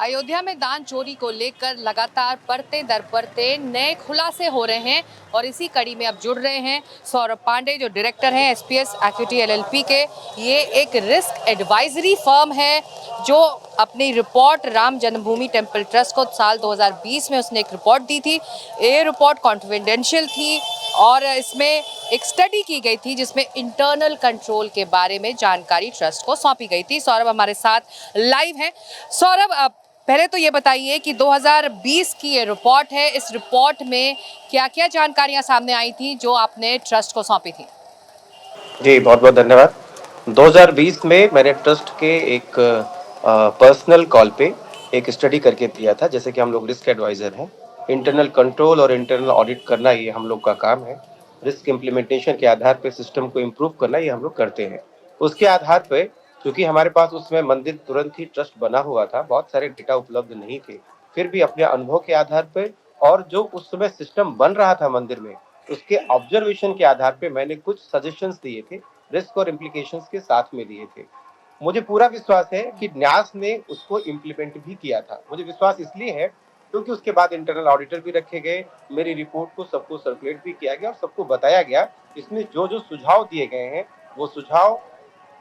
अयोध्या में दान चोरी को लेकर लगातार परते दर परते नए खुलासे हो रहे हैं और इसी कड़ी में अब जुड़ रहे हैं सौरभ पांडे जो डायरेक्टर हैं एसपीएस एक्विटी एलएलपी के। ये एक रिस्क एडवाइजरी फर्म है जो अपनी रिपोर्ट राम जन्मभूमि टेम्पल ट्रस्ट को साल 2020 में उसने एक रिपोर्ट दी थी। ये रिपोर्ट कॉन्फिडेंशियल थी और इसमें एक स्टडी की गई थी जिसमें इंटरनल कंट्रोल के बारे में जानकारी ट्रस्ट को सौंपी गई थी। सौरभ हमारे साथ लाइव हैं। सौरभ, पहले तो ये बताइए कि 2020 की ये रिपोर्ट है, इस रिपोर्ट में क्या-क्या जानकारियां सामने आई थी जो आपने ट्रस्ट को सौंपी थी? जी, बहुत-बहुत धन्यवाद। 2020 में मैंने ट्रस्ट के एक पर्सनल कॉल पे एक स्टडी करके दिया था। जैसे कि हम लोग रिस्क एडवाइज़र हैं, इंटरनल कंट्रोल और इंटरनल ऑडिट करना ये हम लोग का काम है। रिस्क इम्प्लीमेंटेशन के आधार पे सिस्टम को इम्प्रूव करना ये हम लोग करते हैं। उसके आधार पे क्योंकि हमारे पास उसमें मंदिर तुरंत ही ट्रस्ट बना हुआ था, बहुत सारे डेटा उपलब्ध नहीं थे। फिर भी अपने अनुभव के आधार पे और जो उस समय सिस्टम बन रहा था मंदिर में, उसके ऑब्जर्वेशन के आधार पे मैंने कुछ सजेशंस दिए थे, रिस्क और इम्प्लीकेशंस के साथ में दिए थे। मुझे पूरा विश्वास है कि न्यास ने उसको इम्प्लीमेंट भी किया था। मुझे विश्वास इसलिए है क्योंकि उसके बाद इंटरनल ऑडिटर भी रखे गए, मेरी रिपोर्ट को सबको सर्कुलेट भी किया गया और सबको बताया गया। इसमें जो-जो सुझाव दिए गए हैं, वो सुझाव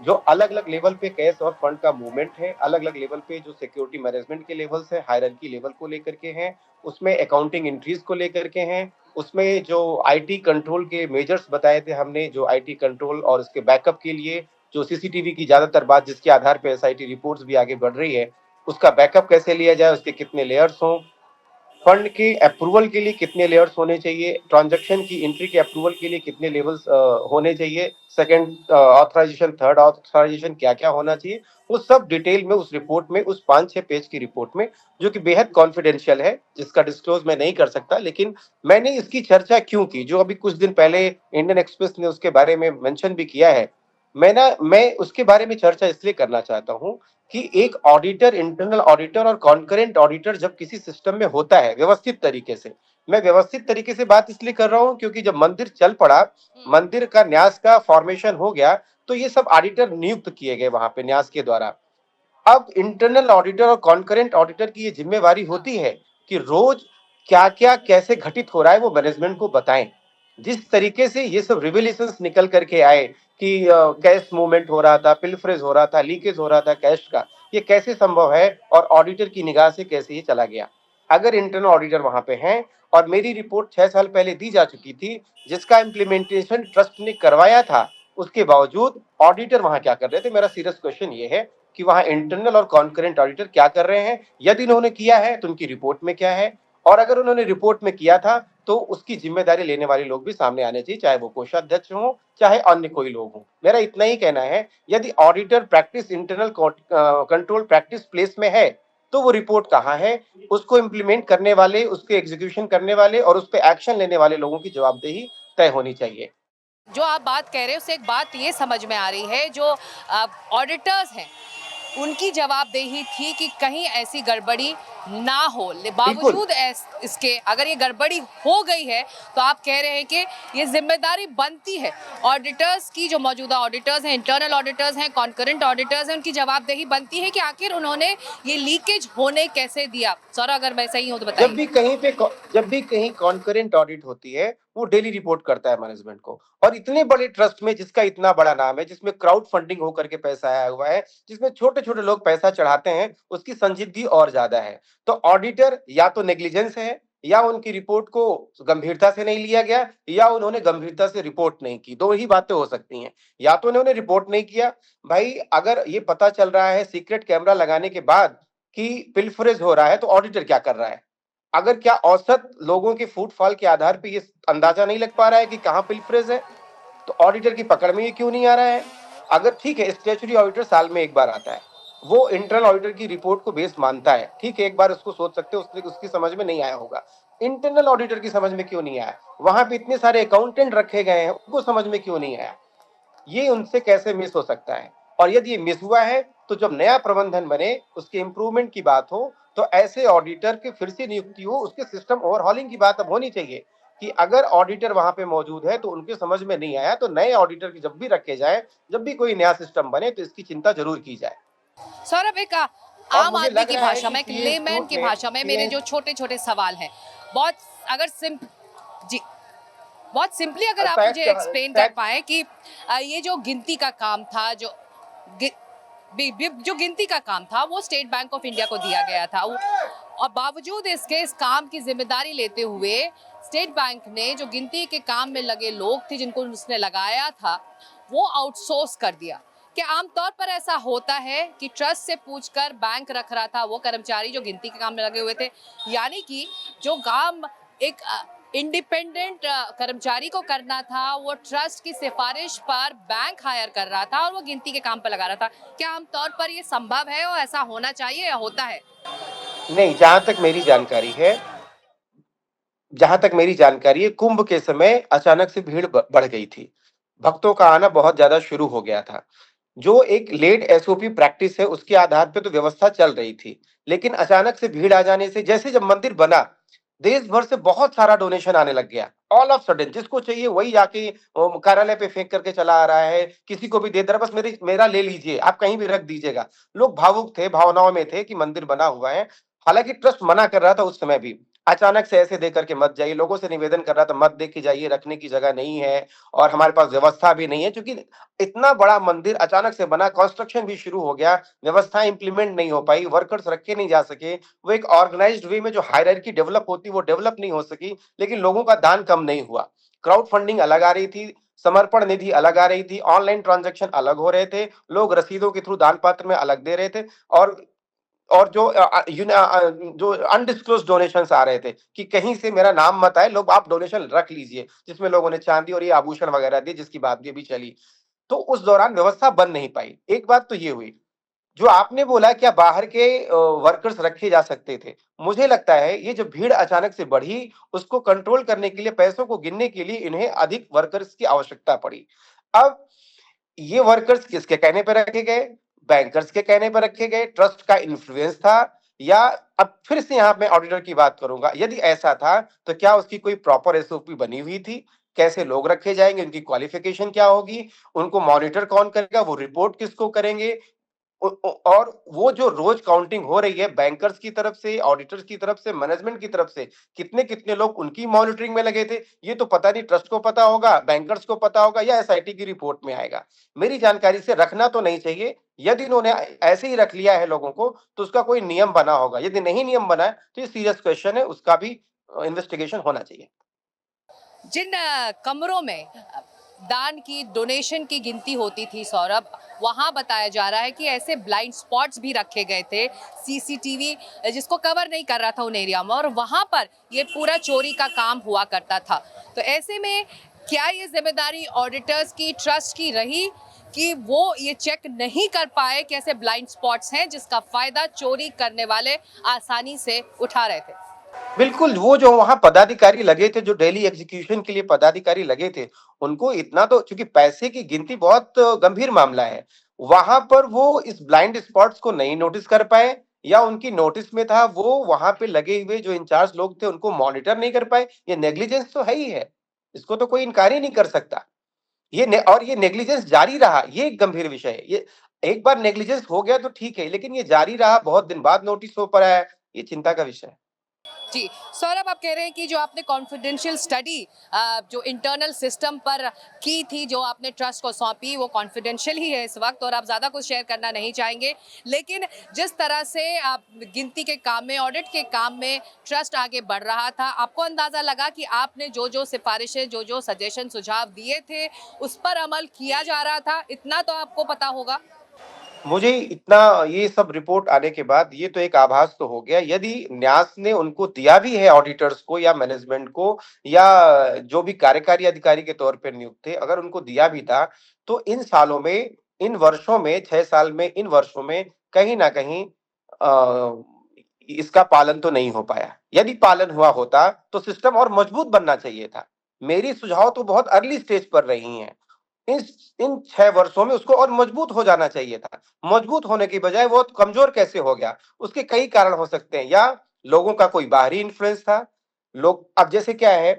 जो अलग-अलग लेवल पे कैश और फंड का मूवमेंट है, अलग-अलग लेवल पे जो सिक्योरिटी मैनेजमेंट के लेवल्स है, हायरार्की लेवल को लेकर के हैं, उसमें अकाउंटिंग एंट्रीज को लेकर के हैं, उसमें जो आईटी कंट्रोल के मेजर्स बताए थे हमने, जो आईटी कंट्रोल और उसके बैकअप के लिए जो सीसीटीवी की ज्यादातर बात जिसके आधार पे एसआईटी रिपोर्ट्स भी आगे बढ़ रही है, उसका बैकअप कैसे लिया जाए, उसके कितने लेयर्स हों, फंड के अप्रूवल के लिए कितने लेयर्स होने चाहिए, ट्रांजैक्शन की एंट्री के अप्रूवल के लिए कितने लेवल्स होने चाहिए, सेकंड ऑथराइजेशन, थर्ड ऑथराइजेशन क्या-क्या होना चाहिए, वो सब डिटेल में उस रिपोर्ट में, उस 5-6 पेज की रिपोर्ट में, जो कि बेहद कॉन्फिडेंशियल है, जिसका डिस्क्लोज मैं नहीं कर सकता, लेकिन मैंने इसकी चर्चा क्यों की, जो अभी कुछ दिन पहले इंडियन एक्सप्रेस ने उसके बारे में मेंशन भी किया है। मैं उसके बारे में चर्चा इसलिए करना चाहता हूँ कि एक ऑडिटर, इंटरनल ऑडिटर और कॉन्करेंट ऑडिटर जब किसी सिस्टम में होता है व्यवस्थित तरीके से, मैं व्यवस्थित तरीके से बात इसलिए कर रहा हूँ क्योंकि जब मंदिर चल पड़ा, मंदिर का न्यास का फॉर्मेशन हो गया, तो ये सब ऑडिटर नियुक्त किए गए वहां पे न्यास के द्वारा। अब इंटरनल ऑडिटर और कॉन्करेंट ऑडिटर की ये जिम्मेवारी होती है कि रोज क्या-क्या कैसे घटित हो रहा है वो मैनेजमेंट को बताएं। जिस तरीके से ये सब रिविलेशंस निकल करके आए कि कैश मूवमेंट हो रहा था, पिलफरेज हो रहा था, लीकेज हो रहा था कैश का, ये कैसे संभव है और ऑडिटर की निगाह से कैसे ये चला गया। अगर इंटरनल ऑडिटर वहां पे हैं और मेरी रिपोर्ट 6 साल पहले दी जा चुकी थी, जिसका इम्प्लीमेंटेशन ट्रस्ट ने करवाया था, उसके बावजूद ऑडिटर वहां क्या कर रहे थे, मेरा सीरियस क्वेश्चन ये है कि वहां इंटरनल और कॉन्करेंट ऑडिटर क्या कर रहे हैं, यदि इन्होंने किया है तो उनकी रिपोर्ट में क्या है, और अगर उन्होंने रिपोर्ट में किया था तो उसकी जिम्मेदारी लेने वाले लोग भी सामने आने चाहिए, चाहे वो कोषाध्यक्ष हो चाहे अन्य कोई लोग हो। मेरा इतना ही कहना है, यदि auditor practice internal control practice place में है तो वो रिपोर्ट कहाँ है, उसको इम्प्लीमेंट करने वाले, उसके एग्जीक्यूशन करने वाले और उस पर एक्शन लेने वाले लोगों की जवाबदेही तय होनी चाहिए। जो आप बात कह रहे हैं उससे एक बात ये समझ में आ रही है, जो ऑडिटर्स हैं उनकी जवाबदेही थी कि कहीं ऐसी गड़बड़ी ना हो। बिल्कुल। बावजूद इसके अगर ये गड़बड़ी हो गई है तो आप कह रहे हैं कि ये जिम्मेदारी बनती है ऑडिटर्स की, जो मौजूदा ऑडिटर्स हैं, इंटरनल ऑडिटर्स हैं, कॉन्करेंट ऑडिटर्स हैं, उनकी जवाबदेही बनती है कि आखिर उन्होंने ये लीकेज होने कैसे दिया। सौरभ, अगर मैं सही हूं तो जब बताइए। भी कहीं पे जब भी कहीं कॉन्करेंट ऑडिट होती है, वो डेली रिपोर्ट करता है मैनेजमेंट को, और इतने बड़े ट्रस्ट में जिसका इतना बड़ा नाम है, जिसमें क्राउड फंडिंग होकर के पैसा आया हुआ है, जिसमें छोटे छोटे लोग पैसा चढ़ाते हैं, उसकी संजीदगी और ज्यादा है। तो ऑडिटर या तो नेग्लिजेंस है, या उनकी रिपोर्ट को गंभीरता से नहीं लिया गया, या उन्होंने गंभीरता से रिपोर्ट नहीं की। दो ही बातें हो सकती हैं, या तो उन्होंने रिपोर्ट नहीं किया। भाई, अगर ये पता चल रहा है सीक्रेट कैमरा लगाने के बाद कि पिल्फरेज हो रहा है, तो ऑडिटर क्या कर रहा है? अगर क्या औसत लोगों के फुटफॉल के आधार पे ये अंदाजा नहीं लग पा रहा है कि कहाँ पिल्फरेज है, तो ऑडिटर की पकड़ में ये क्यों नहीं आ रहा है? अगर ठीक है, स्टैट्यूटरी ऑडिटर साल में एक बार आता है, वो इंटरनल ऑडिटर की रिपोर्ट को बेस मानता है, ठीक है, एक बार उसको सोच सकते हो, उसने उसकी समझ में नहीं आया होगा। इंटरनल ऑडिटर की समझ में क्यों नहीं आया? वहां पे इतने सारे अकाउंटेंट रखे गए हैं, उनको समझ में क्यों नहीं आया? ये उनसे कैसे मिस हो सकता है? और यदि ये मिस हुआ है, तो जब नया प्रबंधन बने, उसके इम्प्रूवमेंट की बात हो, तो ऐसे ऑडिटर की फिर से नियुक्ति हो, उसके सिस्टम ओवरहॉलिंग की बात अब होनी चाहिए कि अगर ऑडिटर वहां पे मौजूद है तो उनके समझ में नहीं आया, तो नए ऑडिटर की जब भी रखे जाए, जब भी कोई नया सिस्टम बने, तो इसकी चिंता जरूर की जाए। सौरभ, एक और आम मुझे आदमी लग की रहा है भाषा कि में, एक लेमैन की में भाषा में मेरे जो छोटे छोटे सवाल हैं, बहुत अगर जी, बहुत सिंपली अगर आप मुझे एक्सप्लेन कर फैक्ट पाए कि ये जो गिनती का काम था, गि, जो गिनती का काम था वो स्टेट बैंक ऑफ इंडिया को दिया गया था, और बावजूद इसके इस काम की जिम्मेदारी लेते हुए स्टेट बैंक ने जो गिनती के काम में लगे लोग थे जिनको उसने लगाया था वो आउटसोर्स कर दिया। क्या आमतौर पर ऐसा होता है कि ट्रस्ट से पूछकर बैंक रख रहा था वो कर्मचारी जो गिनती के काम में लगे हुए थे, यानी कि जो काम एक इंडिपेंडेंट कर्मचारी को करना था वो ट्रस्ट की सिफारिश पर बैंक हायर कर रहा था और वो गिनती के काम पर लगा रहा था? क्या आमतौर पर ये संभव है और ऐसा होना चाहिए या होता है? नहीं, जहां तक मेरी जानकारी है, कुंभ के समय अचानक से भीड़ बढ़ गई थी। भक्तों का आना बहुत ज्यादा शुरू हो गया था। जो एक लेट एसओपी प्रैक्टिस है, उसके आधार पे तो व्यवस्था चल रही थी। लेकिन अचानक से भीड़ आ जाने से, जैसे जब मंदिर बना, देश भर से बहुत सारा डोनेशन आने लग गया। ऑल ऑफ सडन जिसको चाहिए वही जाके कार्यालय पे फेंक करके चला आ रहा है, किसी को भी दे दे रहा, बस मेरा ले लीजिए, आप कहीं भी रख दीजिएगा। लोग भावुक थे, भावनाओं में थे कि मंदिर बना हुआ है। हालांकि ट्रस्ट मना कर रहा था उस समय भी, अचानक से ऐसे दे करके मत जाइए, लोगों से निवेदन कर रहा था मत दे के जाइए, रखने की जगह नहीं है और हमारे पास व्यवस्था भी नहीं है। क्योंकि इतना बड़ा मंदिर अचानक से बना, कंस्ट्रक्शन भी शुरू हो गया, व्यवस्था इंप्लीमेंट नहीं हो पाई, वर्कर्स रखे नहीं जा सके, वो एक ऑर्गेनाइज्ड वे में जो हायरार्की डेवलप होती वो डेवलप नहीं हो सकी। लेकिन लोगों का दान कम नहीं हुआ। क्राउड फंडिंग अलग आ रही थी, समर्पण निधि अलग आ रही थी, ऑनलाइन ट्रांजैक्शन अलग हो रहे थे, लोग रसीदों के थ्रू दान पात्र में अलग दे रहे थे। और जो अनडिस्क्लोज डोनेशन आ रहे थे कि कहीं से मेरा नाम मत आए, लोग आप डोनेशन रख लीजिए, जिसमें लोगों ने चांदी और ये आभूषण वगैरह दिए, जिसकी बात भी अभी चली। तो उस दौरान व्यवस्था बन नहीं पाई। एक बात तो ये हुई। जो आपने बोला क्या बाहर के वर्कर्स रखे जा सकते थे, मुझे लगता है ये जो भीड़ अचानक से बढ़ी, उसको कंट्रोल करने के लिए, पैसों को गिनने के लिए इन्हें अधिक वर्कर्स की आवश्यकता पड़ी। अब ये वर्कर्स किसके कहने पर रखे गए? बैंकर्स के कहने पर रखे गए? ट्रस्ट का इन्फ्लुएंस था? या अब फिर से यहां मैं ऑडिटर की बात करूंगा, यदि ऐसा था तो क्या उसकी कोई प्रॉपर एसओपी बनी हुई थी? कैसे लोग रखे जाएंगे, उनकी क्वालिफिकेशन क्या होगी, उनको मॉनिटर कौन करेगा, वो रिपोर्ट किसको करेंगे? और वो जो रोज काउंटिंग हो रही है बैंकर्स की तरफ से, ऑडिटर्स की तरफ से, मैनेजमेंट की तरफ से, कितने कितने लोग उनकी मॉनिटरिंग में लगे थे, ये तो पता नहीं ट्रस्ट को पता होगा, बैंकर्स को पता होगा, या एसआईटी की रिपोर्ट में आएगा। मेरी जानकारी से रखना तो नहीं चाहिए। यदि इन्होंने ऐसे ही रख लिया है लोगों को, तो उसका कोई नियम बना होगा। यदि नहीं नियम बना है तो ये सीरियस क्वेश्चन है, उसका भी इन्वेस्टिगेशन होना चाहिए। जिन कमरों में दान की, डोनेशन की गिनती होती थी सौरभ, वहां बताया जा रहा है कि ऐसे ब्लाइंड स्पॉट्स भी रखे गए थे, सीसीटीवी जिसको कवर नहीं कर रहा था उन एरिया में, और वहां पर ये पूरा चोरी का काम हुआ करता था। तो ऐसे में क्या ये जिम्मेदारी ऑडिटर्स की, ट्रस्ट की रही कि वो ये चेक नहीं कर पाए कि ऐसे ब्लाइंड स्पॉट्स हैं जिसका फायदा चोरी करने वाले आसानी से उठा रहे थे? बिल्कुल, वो जो वहाँ पदाधिकारी लगे थे, जो डेली एग्जीक्यूशन के लिए पदाधिकारी लगे थे, उनको इतना तो, चूंकि पैसे की गिनती बहुत गंभीर मामला है, वहां पर वो इस ब्लाइंड स्पॉट्स को नहीं नोटिस कर पाए, या उनकी नोटिस में था वो वहां पे लगे हुए जो इंचार्ज लोग थे उनको मॉनिटर नहीं कर पाए। ये नेग्लिजेंस तो है ही है, इसको तो कोई इनकार ही नहीं कर सकता। और ये नेग्लिजेंस जारी रहा, ये एक गंभीर विषय है। ये एक बार नेग्लिजेंस हो गया तो ठीक है, लेकिन ये जारी रहा, बहुत दिन बाद नोटिस हो पड़ा है, ये चिंता का विषय है। जी, सौरभ, आप कह रहे हैं कि जो आपने कॉन्फिडेंशियल स्टडी जो इंटरनल सिस्टम पर की थी, जो आपने ट्रस्ट को सौंपी, वो कॉन्फिडेंशियल ही है इस वक्त और आप ज़्यादा कुछ शेयर करना नहीं चाहेंगे। लेकिन जिस तरह से आप गिनती के काम में, ऑडिट के काम में ट्रस्ट आगे बढ़ रहा था, आपको अंदाज़ा लगा कि आपने जो जो सिफारिशें, जो जो सजेशन, सुझाव दिए थे, उस पर अमल किया जा रहा था, इतना तो आपको पता होगा? मुझे इतना, ये सब रिपोर्ट आने के बाद ये तो एक आभास तो हो गया। यदि न्यास ने उनको दिया भी है, ऑडिटर्स को या मैनेजमेंट को या जो भी कार्यकारी अधिकारी के तौर पे नियुक्त थे, अगर उनको दिया भी था, तो इन सालों में, इन वर्षों में, 6 साल में, इन वर्षों में कहीं ना कहीं इसका पालन तो नहीं हो पाया। यदि पालन हुआ होता तो सिस्टम और मजबूत बनना चाहिए था। मेरी सुझाव तो बहुत अर्ली स्टेज पर रही हैं। इन 6 वर्षों में उसको और मजबूत हो जाना चाहिए था। मजबूत होने की बजाय वो कमजोर कैसे हो गया? उसके कई कारण हो सकते हैं। या लोगों का कोई बाहरी इन्फ्लुएंस था। लोग, अब जैसे क्या है,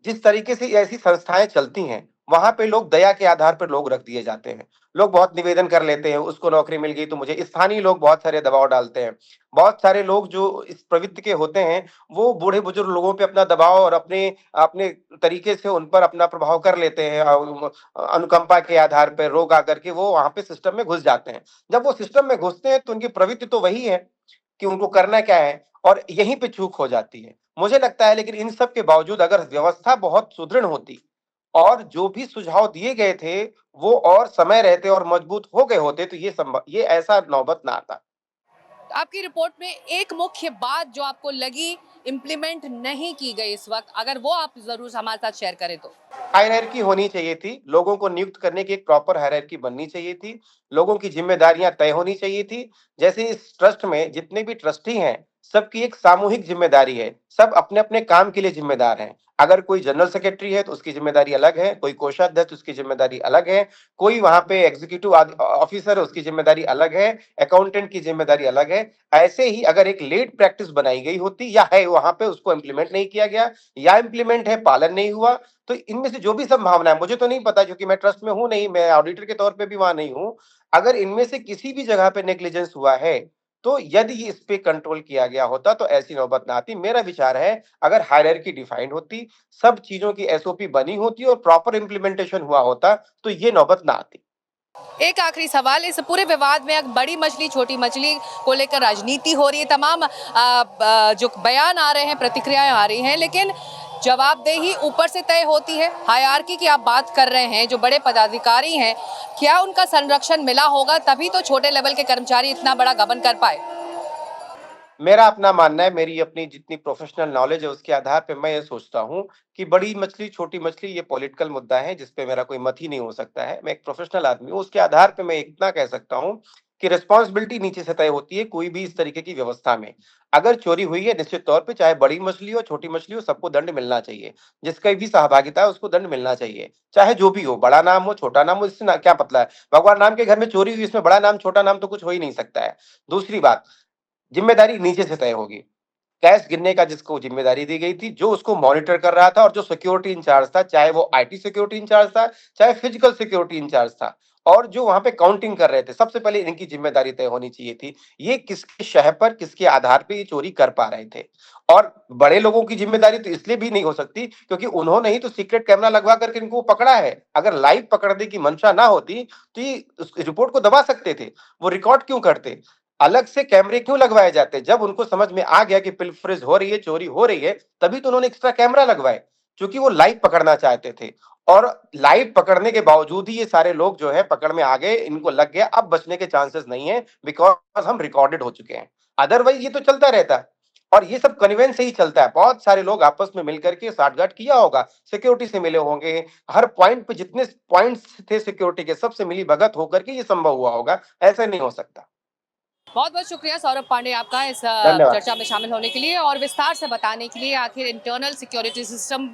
जिस तरीके से ऐसी संस्थाएं चलती हैं, वहां पे लोग दया के आधार पर लोग रख दिए जाते हैं। लोग बहुत निवेदन कर लेते हैं, उसको नौकरी मिल गई तो मुझे, स्थानीय लोग बहुत सारे दबाव डालते हैं। बहुत सारे लोग जो इस प्रवृत्ति के होते हैं, वो बूढ़े बुजुर्ग लोगों पे अपना दबाव और अपने अपने तरीके से उन पर अपना प्रभाव कर लेते हैं, और अनुकंपा के आधार पर रोग आकर के वो वहां पे सिस्टम में घुस जाते हैं। जब वो सिस्टम में घुसते हैं तो उनकी प्रवृत्ति तो वही है कि उनको करना क्या है, और यहीं पे चूक हो जाती है मुझे लगता है। लेकिन इन सब के बावजूद अगर व्यवस्था बहुत सुदृढ़ होती और जो भी सुझाव दिए गए थे वो और समय रहते और मजबूत हो गए होते, तो ये ऐसा नौबत ना आता। आपकी रिपोर्ट में एक मुख्य बात जो आपको लगी इम्प्लीमेंट नहीं की गई इस वक्त, अगर वो आप जरूर हमारे साथ शेयर करें तो। हायरार्की होनी चाहिए थी, लोगों को नियुक्त करने की एक प्रॉपर हायरार्की बननी चाहिए थी, लोगों की जिम्मेदारियां तय होनी चाहिए थी। जैसे इस ट्रस्ट में जितने भी ट्रस्टी हैं, सबकी एक सामूहिक जिम्मेदारी है, सब अपने अपने काम के लिए जिम्मेदार हैं। अगर कोई जनरल सेक्रेटरी है तो उसकी जिम्मेदारी अलग है, कोई कोषाध्यक्ष उसकी जिम्मेदारी अलग है, कोई वहां पे एग्जीक्यूटिव ऑफिसर है उसकी जिम्मेदारी अलग है, अकाउंटेंट की जिम्मेदारी अलग है। ऐसे ही अगर एक लेट प्रैक्टिस बनाई गई होती या है वहां पे, उसको इम्प्लीमेंट नहीं किया गया, या इम्प्लीमेंट है पालन नहीं हुआ, तो इनमें से जो भी संभावना है, मुझे तो नहीं पता क्योंकि मैं ट्रस्ट में हूं नहीं, मैं ऑडिटर के तौर पे भी वहां नहीं हूं। अगर इनमें से किसी भी जगह पे नेग्लिजेंस हुआ है, तो यदि इस पे कंट्रोल किया गया होता तो ऐसी नौबत ना आती। मेरा विचार है, अगर हायरार्की डिफाइंड होती, सब चीजों की एसओपी बनी होती और प्रॉपर इंप्लीमेंटेशन हुआ होता, तो ये नौबत ना आती। एक आखिरी सवाल, इस पूरे विवाद में एक बड़ी मछली छोटी मछली को लेकर राजनीति हो रही है, तमाम जो बयान आ रहे हैं, प्रतिक्रियाएं आ रही हैं, लेकिन जवाबदेही ऊपर से तय होती है। हायरार्की की आप बात कर रहे हैं, जो बड़े पदाधिकारी हैं, क्या उनका संरक्षण मिला होगा तभी तो छोटे लेवल के कर्मचारी इतना बड़ा गबन कर पाए। मेरा अपना मानना है, मेरी अपनी जितनी प्रोफेशनल नॉलेज है उसके आधार पे मैं ये सोचता हूँ कि बड़ी मछली छोटी मछली ये पॉलिटिकल मुद्दा है जिस पे मेरा कोई मत ही नहीं हो सकता है। मैं एक प्रोफेशनल आदमी हूँ, उसके आधार पे मैं इतना कह सकता हूँ कि रिस्पॉन्सिबिलिटी नीचे से तय होती है कोई भी इस तरीके की व्यवस्था में। अगर चोरी हुई है, निश्चित तौर पे चाहे बड़ी मछली हो छोटी मछली हो, सबको दंड मिलना चाहिए। जिसका भी सहभागिता है उसको दंड मिलना चाहिए, चाहे जो भी हो, बड़ा नाम हो छोटा नाम हो, इससे ना क्या पतला है। भगवान राम के घर में चोरी हुई, इसमें बड़ा नाम छोटा नाम तो कुछ हो ही नहीं सकता है। दूसरी बात, जिम्मेदारी नीचे से तय होगी। कैश गिनने का जिसको जिम्मेदारी दी गई थी, जो उसको मॉनिटर कर रहा था और जो सिक्योरिटी इंचार्ज था, चाहे वो आईटी सिक्योरिटी इंचार्ज था, चाहे फिजिकल सिक्योरिटी इंचार्ज था, और जो वहां पे काउंटिंग कर रहे थे, सबसे पहले इनकी जिम्मेदारी तय होनी चाहिए थी। ये किसके शह पर, किसके आधार पे ये चोरी कर पा रहे थे। और बड़े लोगों की जिम्मेदारी तो इसलिए भी नहीं हो सकती क्योंकि उन्होंने ही तो सीक्रेट कैमरा लगवा करके इनको पकड़ा है। अगर लाइव पकड़ने की मंशा ना होती तो ये उस रिपोर्ट को दबा सकते थे, वो रिकॉर्ड क्यों करते, अलग से कैमरे क्यों लगवाए जाते। जब उनको समझ में आ गया कि पिल्फरेज हो रही है, चोरी हो रही है, तभी तो उन्होंने एक्स्ट्रा कैमरा लगवाए, क्योंकि वो लाइव पकड़ना चाहते थे। और लाइव पकड़ने के बावजूद ही ये सारे लोग जो है पकड़ में आ गए, इनको लग गया, अब बचने के चांसेस नहीं है, बिकॉज हम रिकॉर्डेड हो चुके हैं। अदरवाइज ये तो चलता रहता है, और ये सब कन्वेंस से ही चलता है। बहुत सारे लोग आपस में मिलकर के साठगांठ किया होगा, सिक्योरिटी से मिले होंगे, हर पॉइंट पे जितने पॉइंट्स थे सिक्योरिटी के, सबसे मिली भगत होकर के ये संभव हुआ होगा, ऐसा नहीं हो सकता। बहुत बहुत शुक्रिया सौरभ पांडे आपका इस धन्यवाद। चर्चा में शामिल होने के लिए और विस्तार से बताने के लिए। आखिर इंटरनल सिक्योरिटी सिस्टम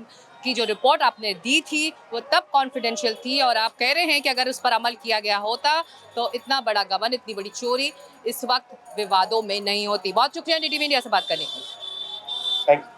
की जो रिपोर्ट आपने दी थी वो तब कॉन्फिडेंशियल थी, और आप कह रहे हैं कि अगर उस पर अमल किया गया होता तो इतना बड़ा गबन, इतनी बड़ी चोरी इस वक्त विवादों में नहीं होती। बहुत शुक्रिया NDTV इंडिया से बात करने के लिए। Thank you.